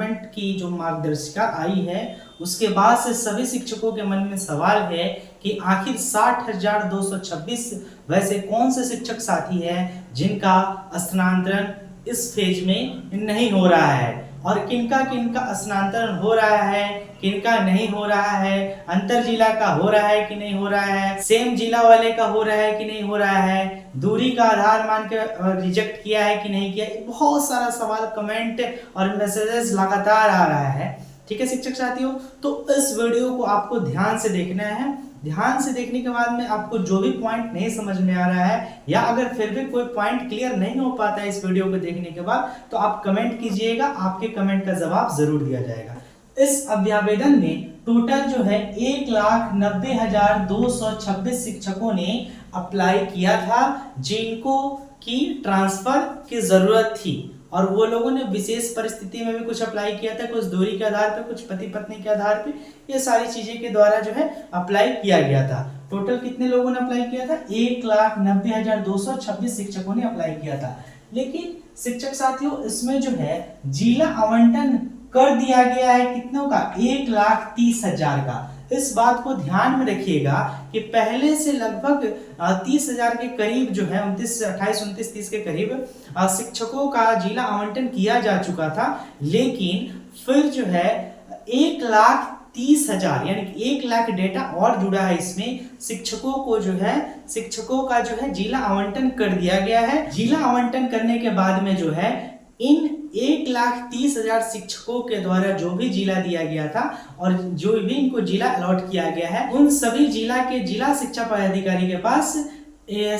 Government की जो मार्गदर्शिका आई है उसके बाद से सभी शिक्षकों के मन में सवाल है कि आखिर 60,226 वैसे कौन से शिक्षक साथी हैं जिनका स्थानांतरण इस फेज में नहीं हो रहा है और किनका किनका स्थानांतरण हो रहा है, किनका नहीं हो रहा है, अंतर जिला का हो रहा है कि नहीं हो रहा है, सेम जिला वाले का हो रहा है कि नहीं हो रहा है, दूरी का आधार मान के रिजेक्ट किया है कि नहीं किया। बहुत सारा सवाल कमेंट और मैसेजेस लगातार आ रहा है। ठीक है शिक्षक साथियों, तो इस वीडियो को आपको ध्यान से देखना है। ध्यान से देखने के बाद में आपको जो भी पॉइंट नहीं समझ में आ रहा है या अगर फिर भी कोई पॉइंट क्लियर नहीं हो पाता है इस वीडियो को देखने के बाद, तो आप कमेंट कीजिएगा, आपके कमेंट का जवाब जरूर दिया जाएगा। इस अभ्यावेदन में टोटल जो है 1,90,226 शिक्षकों ने अप्लाई किया था जिनको की ट्रांसफर की जरूरत थी और वो लोगों ने विशेष परिस्थिति में भी कुछ अप्लाई किया था, कुछ दूरी के आधार पे, कुछ पति पत्नी के आधार पे, ये सारी चीजें के द्वारा जो है अप्लाई किया गया था। टोटल कितने लोगों ने अप्लाई किया था? 1,90,226 शिक्षकों ने अप्लाई किया था। लेकिन शिक्षक साथियों इसमें जो है जिला आवंटन कर दिया गया है कितनों का? 1,30,000 का। इस बात को ध्यान में रखिएगा कि पहले से लगभग 30,000 के करीब जो है 29, 30 के करीब शिक्षकों का जिला आवंटन किया जा चुका था, लेकिन फिर जो है 1,30,000 यानी कि 1 लाख डेटा और जुड़ा है इसमें। शिक्षकों को जो है शिक्षकों का जो है जिला आवंटन कर दिया गया है। जिला आवंटन करने के बाद में जो है इन 1,30,000 शिक्षकों के द्वारा जो भी जिला दिया गया था और जो भी इनको जिला अलॉट किया गया है, उन सभी जिला के जिला शिक्षा पदाधिकारी के पास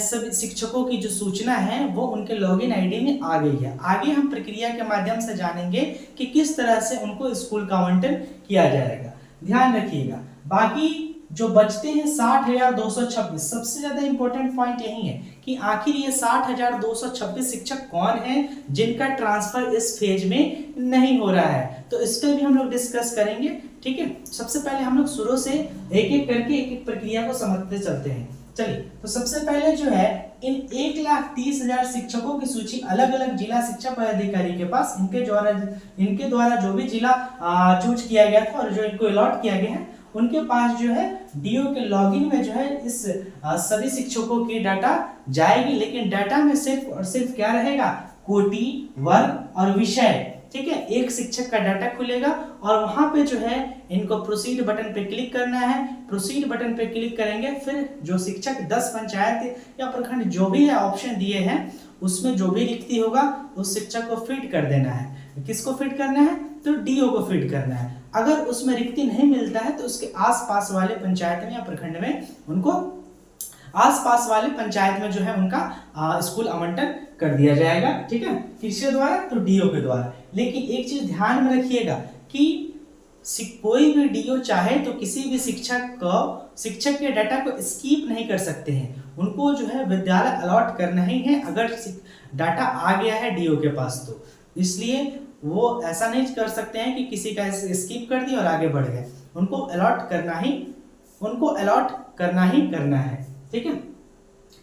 सभी शिक्षकों की जो सूचना है वो उनके लॉगिन आईडी में आ गई है। आगे हम प्रक्रिया के माध्यम से जानेंगे कि किस तरह से उनको स्कूल का आवंटन किया जाएगा। ध्यान रखिएगा। बाकी जो बचते हैं 60,226, सबसे ज्यादा इंपॉर्टेंट पॉइंट यही है कि आखिर ये 60,226 शिक्षक कौन हैं जिनका ट्रांसफर इस फेज में नहीं हो रहा है, तो इस पर भी हम लोग डिस्कस करेंगे। ठीक है, सबसे पहले हम लोग शुरू से एक एक करके एक एक प्रक्रिया को समझते चलते हैं। चलिए, तो सबसे पहले जो है इन 1,30,000 शिक्षकों की सूची अलग अलग जिला शिक्षा पदाधिकारी के पास इनके द्वारा जो भी जिला चूज किया गया था और जो इनको अलॉट किया गया है उनके पास जो है डीओ के लॉगिन में जो है इस सभी शिक्षकों की डाटा जाएगी। लेकिन डाटा में सिर्फ और सिर्फ क्या रहेगा? कोटि, वर्ग और विषय। ठीक है, एक शिक्षक का डाटा खुलेगा और वहां पे जो है इनको प्रोसीड बटन पे क्लिक करना है। प्रोसीड बटन पे क्लिक करेंगे, फिर जो शिक्षक 10 पंचायत या प्रखंड जो भी है ऑप्शन दिए हैं उसमें जो भी रिक्ति होगा उस शिक्षक को फिट कर देना है। किसको फिट करना है? तो डीओ को फिट करना है। अगर उसमें रिक्ति नहीं मिलता है तो उसके आसपास वाले पंचायत में या प्रखंड में उनको आसपास वाले पंचायत में जो है उनका स्कूल आवंटन कर दिया जाएगा। ठीक है, किसके द्वारा? तो डीओ के द्वारा। लेकिन एक चीज ध्यान में रखिएगा कि कोई भी डीओ चाहे तो किसी भी शिक्षक के डाटा को स्किप नहीं कर सकते हैं। उनको जो है विद्यालय अलॉट करना ही है अगर डाटा आ गया है डीओ के पास तो। इसलिए वो ऐसा नहीं कर सकते हैं कि किसी का स्किप कर दिया और आगे बढ़ गए। उनको अलॉट करना ही है। ठीक है,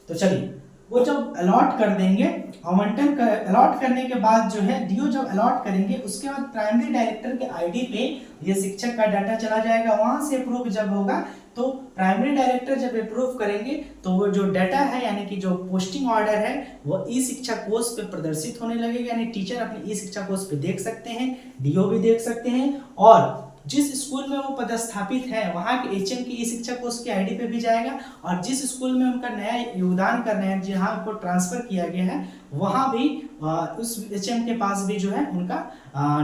तो चलिए, वो जब अलॉट कर देंगे अलॉट करने के बाद जो है डीओ जब अलॉट करेंगे उसके बाद प्राइमरी डायरेक्टर के आईडी पे ये शिक्षक का डाटा चला जाएगा। वहां से अप्रूव जब होगा तो प्राइमरी डायरेक्टर जब अप्रूव करेंगे तो वो जो डाटा है यानी कि जो पोस्टिंग ऑर्डर है वो ई शिक्षा कोष पे प्रदर्शित होने लगेगा। यानी टीचर अपने ई शिक्षा कोष पे देख सकते हैं, डीओ भी देख सकते हैं और जिस स्कूल में वो पदस्थापित है वहां के एचएम की ई शिक्षा कोष की आईडी पे भी जाएगा और जिस स्कूल में उनका नया योगदान करना है जहां उनको ट्रांसफर किया गया है वहां भी उस एचएम के पास भी जो है उनका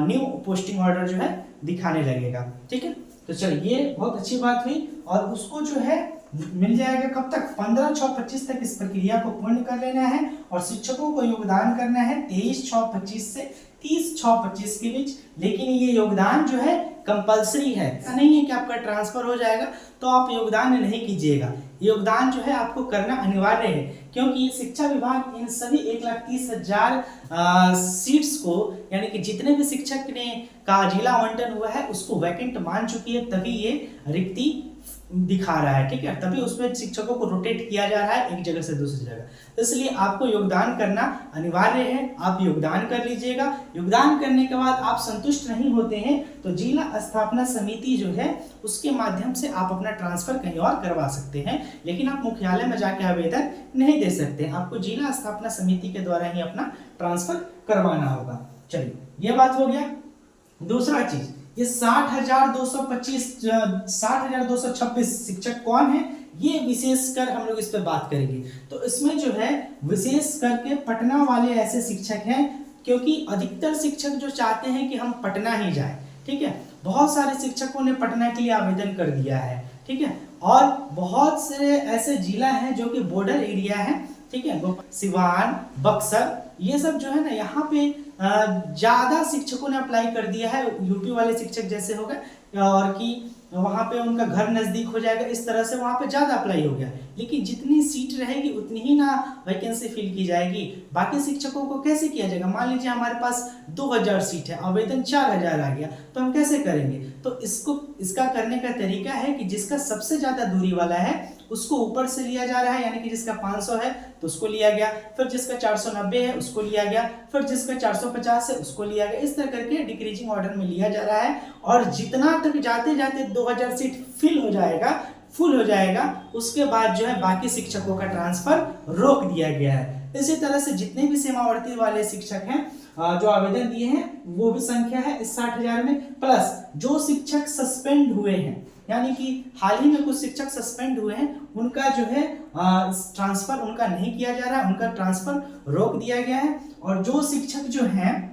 न्यू पोस्टिंग ऑर्डर जो है दिखाने लगेगा। ठीक है, तो चलिए, ये बहुत अच्छी बात हुई और उसको जो है मिल जाएगा कब तक? 15/6/25 तक इस प्रक्रिया को पूर्ण कर लेना है और शिक्षकों को योगदान करना है 23/6/25 से 30/6/25 के बीच। लेकिन ये योगदान जो है कंपलसरी है, ऐसा नहीं है कि आपका ट्रांसफर हो जाएगा तो आप योगदान नहीं कीजिएगा। योगदान जो है आपको करना अनिवार्य है क्योंकि शिक्षा विभाग इन सभी 1,30,000 सीट्स को यानी कि जितने भी शिक्षक ने का जिला आवंटन हुआ है उसको वैकेंट मान चुकी है, तभी ये रिक्ति दिखा रहा है, ठीक है, तभी उसमें शिक्षकों को रोटेट किया जा रहा है एक जगह से दूसरी जगह। इसलिए आपको योगदान करना अनिवार्य है, आप योगदान कर लीजिएगा। योगदान करने के बाद आप संतुष्ट नहीं होते हैं तो जिला स्थापना समिति जो है उसके माध्यम से आप अपना ट्रांसफर कहीं और करवा सकते हैं, लेकिन आप मुख्यालय में जाके आवेदन नहीं दे सकते, आपको जिला स्थापना समिति के द्वारा ही अपना ट्रांसफर करवाना होगा। चलिए ये बात हो गया। दूसरा चीज, ये 60,226 शिक्षक कौन है, ये विशेषकर हम लोग इस पर बात करेंगे। तो इसमें जो है विशेष करके पटना वाले ऐसे शिक्षक हैं, क्योंकि अधिकतर शिक्षक जो चाहते हैं कि हम पटना ही जाएं, ठीक है। बहुत सारे शिक्षकों ने पटना के लिए आवेदन कर दिया है, ठीक है, और बहुत से ऐसे जिला हैं जो कि बॉर्डर एरिया है, ठीक है, सिवान, बक्सर, ये सब जो है ना यहाँ पे ज्यादा शिक्षकों ने अप्लाई कर दिया है। यूपी वाले शिक्षक जैसे हो गए और कि वहाँ पे उनका घर नजदीक हो जाएगा, इस तरह से वहाँ पे ज्यादा अप्लाई हो गया। लेकिन जितनी सीट रहेगी उतनी ही ना वैकेंसी फिल की जाएगी। बाकी शिक्षकों को कैसे किया जाएगा, मान लीजिए हमारे पास 2000 सीट है, आवेदन 4000 आ गया, तो हम कैसे करेंगे। तो इसका करने का तरीका है कि जिसका सबसे ज्यादा दूरी वाला है उसको ऊपर से लिया जा रहा है, यानी कि जिसका 500 है तो उसको लिया गया, फिर जिसका 490 है उसको लिया गया, फिर जिसका 450 है उसको लिया गया। इस तरह करके डिक्रीजिंग ऑर्डर में लिया जा रहा है, और जितना तक जाते जाते 2000 सीट फुल हो जाएगा उसके बाद जो है बाकी शिक्षकों का ट्रांसफर रोक दिया गया है। इसी तरह से जितने भी सीमावर्ती वाले शिक्षक हैं जो आवेदन दिए हैं वो भी संख्या है इस 60,000 में, प्लस जो शिक्षक सस्पेंड हुए हैं, यानी कि हाल ही में कुछ शिक्षक सस्पेंड हुए हैं, उनका जो है ट्रांसफर उनका नहीं किया जा रहा है, उनका ट्रांसफर रोक दिया गया है। और जो शिक्षक जो हैं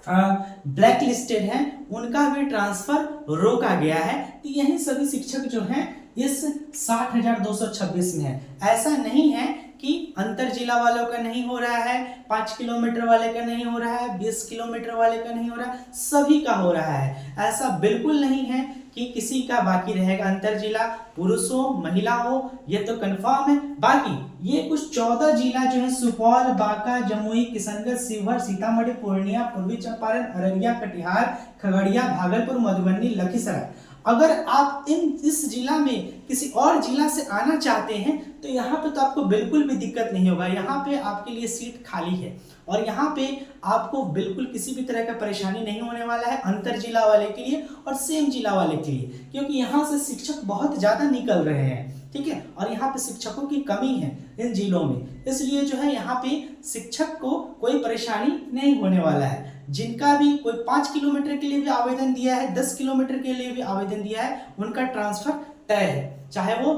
ब्लैक लिस्टेड हैं उनका भी ट्रांसफर रोका गया है। तो यही सभी शिक्षक जो हैं इस 60,226 में है। ऐसा नहीं है कि अंतर जिला वालों का नहीं हो रहा है, 5 किलोमीटर वाले का नहीं हो रहा है, 20 किलोमीटर वाले का नहीं हो रहा है, सभी का हो रहा है। ऐसा बिल्कुल नहीं है कि किसी का बाकी रहेगा। अंतर जिला पुरुष हो महिला हो ये तो कंफर्म है। बाकी ये कुछ 14 जिला जो है सुपौल, बांका, जमुई, किशनगंज, शिवहर, सीतामढ़ी, पूर्णिया, पूर्वी चंपारण, अररिया, कटिहार, खगड़िया, भागलपुर, मधुबनी, लखीसराय, अगर आप इस जिला में किसी और जिला से आना चाहते हैं तो यहाँ पे तो आपको बिल्कुल भी दिक्कत नहीं होगा। यहाँ पे आपके लिए सीट खाली है और यहाँ पे आपको बिल्कुल किसी भी तरह का परेशानी नहीं होने वाला है अंतर जिला वाले के लिए और सेम जिला वाले के लिए, क्योंकि यहाँ से शिक्षक बहुत ज्यादा निकल रहे हैं, ठीक है, और यहाँ पे शिक्षकों की कमी है इन जिलों में। इसलिए जो है यहाँ पे शिक्षक को कोई परेशानी नहीं होने वाला है। जिनका भी कोई 5 किलोमीटर के लिए भी आवेदन दिया है, 10 किलोमीटर के लिए भी आवेदन दिया है, उनका ट्रांसफर तय है, चाहे वो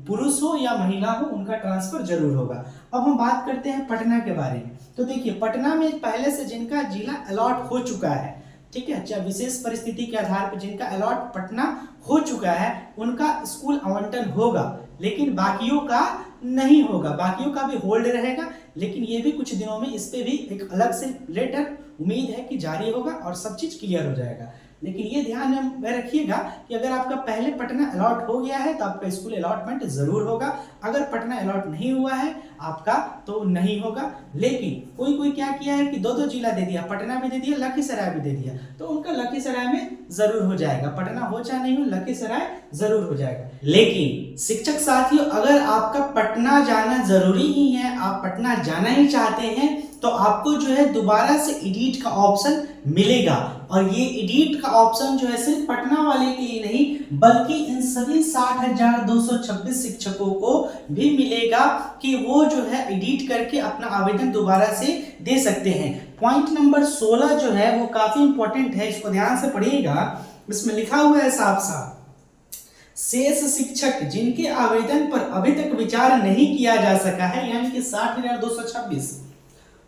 पुरुष हो या महिला हो, उनका ट्रांसफर जरूर होगा। अब हम बात करते हैं पटना के बारे में। तो देखिए पटना में पहले से जिनका जिला अलॉट हो चुका है, ठीक है, चाहे विशेष परिस्थिति के आधार पर जिनका अलॉट पटना हो चुका है उनका स्कूल आवंटन होगा, लेकिन बाकियों का नहीं होगा, बाकियों का भी होल्ड रहेगा। लेकिन ये भी कुछ दिनों में इस पे भी एक अलग से लेटर उम्मीद है कि जारी होगा और सब चीज क्लियर हो जाएगा। लेकिन ये ध्यान में रखिएगा कि अगर आपका पहले पटना अलॉट हो गया है तो आपका स्कूल अलॉटमेंट जरूर होगा, अगर पटना अलॉट नहीं हुआ है आपका तो नहीं होगा। लेकिन कोई क्या किया है कि 2-2 जिला दे दिया, पटना भी दे दिया, लखीसराय भी दे दिया, तो उनका लखीसराय में जरूर हो जाएगा, पटना हो चाहे नहीं हो लखीसराय जरूर हो जाएगा। लेकिन शिक्षक साथियों अगर आपका पटना जाना जरूरी ही है, आप पटना जाना ही चाहते हैं, तो आपको जो है दोबारा से एडिट का ऑप्शन मिलेगा। और ये एडिट का ऑप्शन जो है सिर्फ पटना वाले के लिए नहीं बल्कि इन सभी 60,226 शिक्षकों को भी मिलेगा कि वो जो है एडिट करके अपना आवेदन दोबारा से दे सकते हैं। पॉइंट नंबर 16 जो है वो काफी इंपॉर्टेंट है, इसको ध्यान से पढ़िएगा। इसमें लिखा हुआ है साफ साफ, शेष शिक्षक जिनके आवेदन पर अभी तक विचार नहीं किया जा सका है, यानी कि 60,226,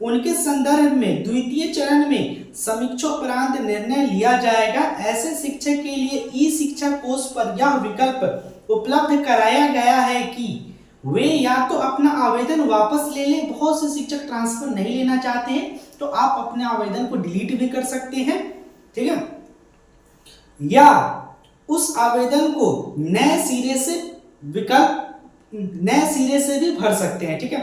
उनके संदर्भ में द्वितीय चरण में समीक्षोपरांत निर्णय लिया जाएगा। ऐसे शिक्षक के लिए ई शिक्षा कोष पर यह विकल्प उपलब्ध कराया गया है कि वे या तो अपना आवेदन वापस ले लें, बहुत से शिक्षक ट्रांसफर नहीं लेना चाहते हैं तो आप अपने आवेदन को डिलीट भी कर सकते हैं, ठीक है, या उस आवेदन को नए सिरे से भी भर सकते हैं, ठीक है।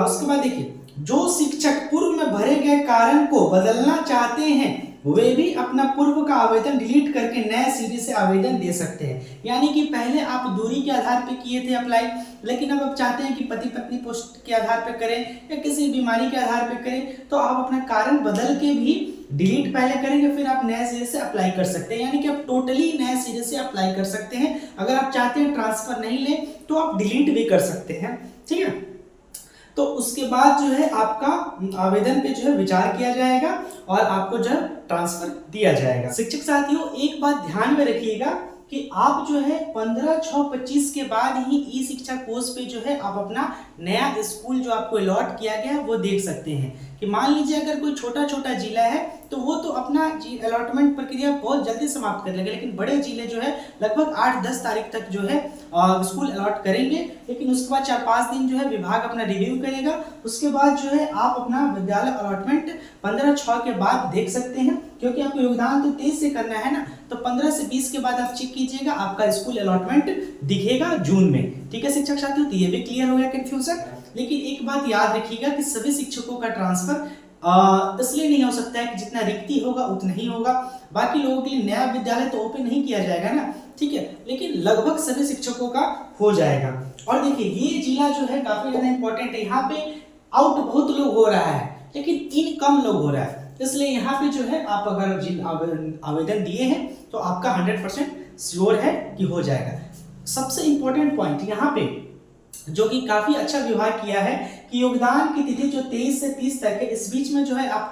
उसके बाद देखिए जो शिक्षक पूर्व में भरे गए कारण को बदलना चाहते हैं वे भी अपना पूर्व का आवेदन डिलीट करके करके नए सिरे से आवेदन दे सकते हैं। यानी कि पहले आप दूरी के आधार पे किए थे अप्लाई, लेकिन अब आप चाहते हैं कि पति पत्नी पोस्ट के आधार पे करें या किसी बीमारी के आधार पे करें, तो आप अपना कारण बदल के भी डिलीट पहले करेंगे, फिर आप नए सिरे से अप्लाई कर सकते हैं। यानी कि आप टोटली नए सिरे से अप्लाई कर सकते हैं। अगर आप चाहते हैं ट्रांसफर नहीं ले तो आप डिलीट भी कर सकते हैं, ठीक है। तो उसके बाद जो है आपका आवेदन पे जो है विचार किया जाएगा और आपको जो है ट्रांसफर दिया जाएगा। शिक्षक साथियों, एक बात ध्यान में रखिएगा कि आप जो है 15/6/25 के बाद ही ई शिक्षा कोर्स पे जो है आप अपना नया स्कूल जो आपको अलॉट किया गया है वो देख सकते हैं। कि मान लीजिए अगर कोई छोटा छोटा जिला है तो वो तो अपना अलॉटमेंट प्रक्रिया बहुत जल्दी समाप्त कर लेगा, लेकिन बड़े जिले जो है लगभग 8-10 तारीख तक जो है स्कूल अलॉट करेंगे। लेकिन उसके बाद 4-5 दिन जो है विभाग अपना रिव्यू करेगा। उसके बाद जो है आप अपना विद्यालय अलॉटमेंट 15/6 के बाद देख सकते हैं, क्योंकि आपको योगदान तो 23 से करना है ना, तो 15 से 20 के बाद आप चेक कीजिएगा, आपका स्कूल अलॉटमेंट दिखेगा जून में। ठीक है शिक्षक साथियों, तो ये भी क्लियर हो गया कंफ्यूजन। लेकिन एक बात याद रखिएगा कि सभी शिक्षकों का ट्रांसफर इसलिए नहीं हो सकता है कि जितना रिक्ति होगा उतना ही होगा। बाकी लोगों के लिए नया विद्यालय तो ओपन नहीं किया जाएगा ना, ठीक है, लेकिन लगभग सभी शिक्षकों का हो जाएगा। और देखिए ये जिला जो है काफी ज्यादा इंपॉर्टेंट है। यहाँ पे आउट बहुत लोग हो रहा है लेकिन इन कम लोग हो रहा है, इसलिए यहाँ पे जो है आप अगर आवेदन दिए हैं तो आपका 100% श्योर है कि हो जाएगा। सबसे इंपॉर्टेंट पॉइंट यहाँ पे जो कि काफी अच्छा व्यवहार किया है कि योगदान की तिथि जो 23 से 30 तक है, इस बीच में जो है आप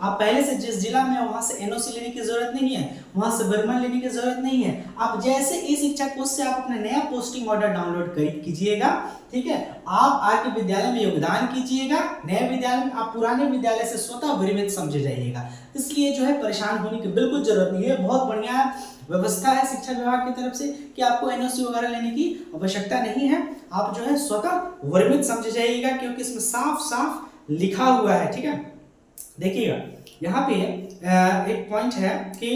पहले से जिस जिला में वहां से एनओसी लेने की जरूरत नहीं है, वहां से बर्मन लेने की जरूरत नहीं है। आप जैसे ई शिक्षा कोर्स से आप अपना नया पोस्टिंग ऑर्डर डाउनलोड कीजिएगा, ठीक है, आप आके विद्यालय में योगदान कीजिएगा। नए विद्यालय में आप पुराने विद्यालय से स्वतः विरमित समझे जाइएगा, इसलिए जो है परेशान होने की बिल्कुल जरूरत नहीं है। बहुत बढ़िया व्यवस्था है शिक्षा विभाग की तरफ से कि आपको एनओसी वगैरह लेने की आवश्यकता नहीं है। आप जो है स्वतः विरमित समझे जाइएगा, क्योंकि इसमें साफ साफ लिखा हुआ है, ठीक है। देखिएगा यहाँ पे एक पॉइंट है कि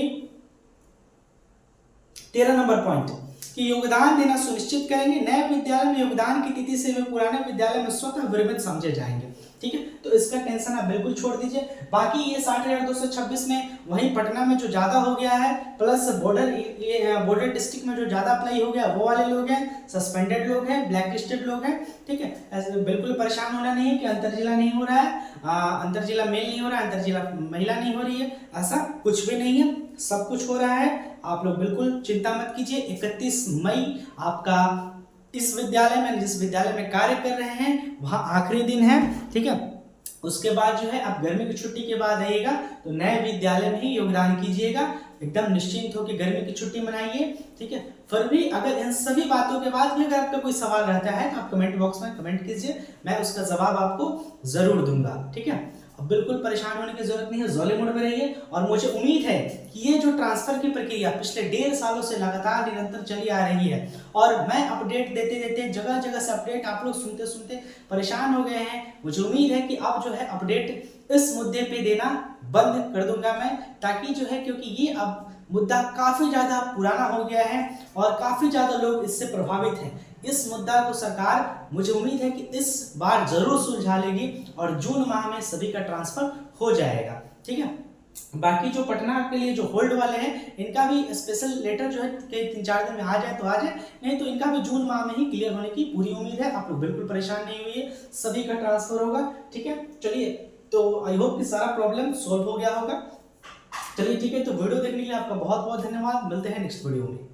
13 नंबर पॉइंट कि योगदान देना सुनिश्चित करेंगे। नए विद्यालय में योगदान की तिथि से वे पुराने विद्यालय में स्वतः विरमित समझे जाएंगे, ठीक है। तो इसका टेंशन आप बिल्कुल छोड़ दीजिए। बाकी ये 60,226 में वहीं पटना में जो ज्यादा हो गया है, प्लस बॉर्डर डिस्ट्रिक्ट में जो ज्यादा अप्लाई हो गया वो वाले लोग हैं, सस्पेंडेड लोग हैं, ब्लैक लिस्टेड लोग हैं, ठीक है। ऐसे बिल्कुल परेशान होना नहीं है कि अंतर जिला नहीं हो रहा है, अंतर जिला मेल नहीं हो रहा है, अंतर जिला महिला नहीं हो रही है, ऐसा कुछ भी नहीं है, सब कुछ हो रहा है। आप लोग बिल्कुल चिंता मत कीजिए। 31 मई आपका इस विद्यालय में, जिस विद्यालय में कार्य कर रहे हैं, वहां आखिरी दिन है, ठीक है। उसके बाद जो है आप गर्मी की छुट्टी के बाद आइएगा तो नए विद्यालय में ही योगदान कीजिएगा। एकदम निश्चिंत होकर गर्मी की छुट्टी मनाइए, ठीक है। फिर भी अगर इन सभी बातों के बाद भी अगर आपका कोई सवाल रहता है तो आप कमेंट बॉक्स में कमेंट कीजिए, मैं उसका जवाब आपको जरूर दूंगा, ठीक है। अब बिल्कुल परेशान होने की जरूरत नहीं है, जौले मोड में रहिए। और मुझे उम्मीद है कि ये जो ट्रांसफर की प्रक्रिया पिछले 1.5 सालों से लगातार निरंतर चली आ रही है और मैं अपडेट देते देते जगह जगह से अपडेट आप लोग सुनते सुनते परेशान हो गए हैं। मुझे उम्मीद है कि अब जो है अपडेट इस मुद्दे पे देना बंद कर दूंगा मैं, ताकि जो है, क्योंकि ये अब मुद्दा काफी ज्यादा पुराना हो गया है और काफी ज्यादा लोग इससे प्रभावित हैं। इस मुद्दा को सरकार, मुझे उम्मीद है कि इस बार जरूर सुलझा लेगी और जून माह में सभी का ट्रांसफर हो जाएगा, ठीक है। बाकी जो पटना के लिए जो होल्ड वाले हैं, इनका भी स्पेशल लेटर जो है कि 3-4 दिन में आ जाए तो आ जाए, नहीं तो इनका भी जून माह में ही क्लियर होने की पूरी उम्मीद है। आप लोग बिल्कुल परेशान नहीं हुई, सभी का ट्रांसफर होगा, ठीक है। चलिए, तो आई होप कि सारा प्रॉब्लम सोल्व हो गया होगा। चलिए ठीक है, तो वीडियो देखने के लिए आपका बहुत बहुत धन्यवाद। मिलते हैं नेक्स्ट वीडियो में।